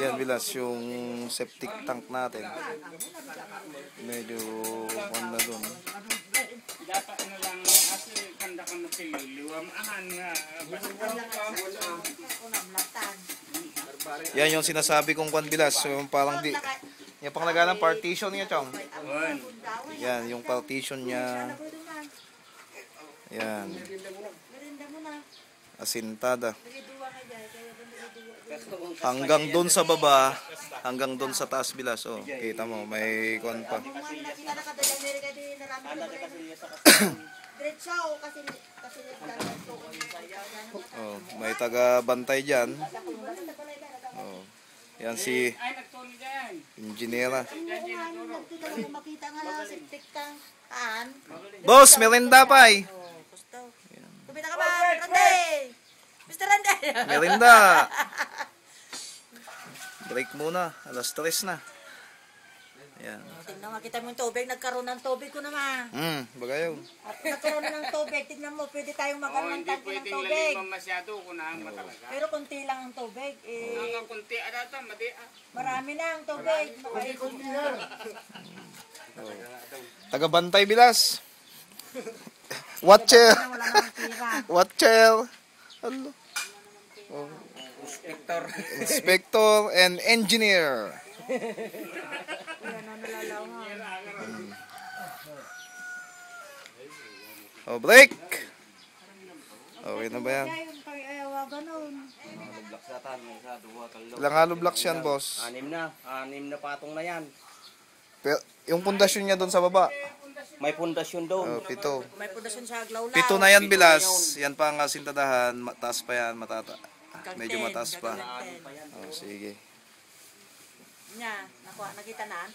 Yan, bilas yung septic tank natin. Medyo na doon. Dapat na lang kasi kanda ka magkiliwam ahan nga. Yan yung sinasabi kong kwan, bilas. Yung parang di... Yung panglaga ng partition niya, Chong. Yan, yung partition niya. Yan. Asintada. Hanggang doon sa baba, hanggang doon sa taas, bilas. Oh, kita mo, may kwan pa. Oh, may taga-bantay dyan. Oh. Yan si Engineera. Boss, merenda pa eh. Kumita ka ba, Randy? Mr. Randy! Merenda. Break muna. Alas 3 na. Yan. Tingnan mo, kita mo yung tubig. Nagkaroon ng tubig ko naman. Bagayaw. At nagkaroon ng tubig. Tingnan mo, pwede tayong magkaroon ng tangke ng Hindi tubig. pwedeng laliman masyado kung naang matalaga. Pero kunti lang ang tubig. Ang kunti ata, madi. Marami na ang tubig. Taga-bantay, bilas. Watcher. Wala namang tira. Watcher. Hello. Oh. Inspector. Inspector and engineer. Oh, break. Okay na ba yan? Ilang hollow blocks yan, boss? 6 na patong na yan. Pero, yung pundasyon niya doon sa baba. May pundasyon doon. 7. May pundasyon sa Aglawlaw. 7 na yan, bilas. Yan pa ang asintadahan. Mataas pa yan, medyo mataas pa. Oh, sige. Nya, nakita na.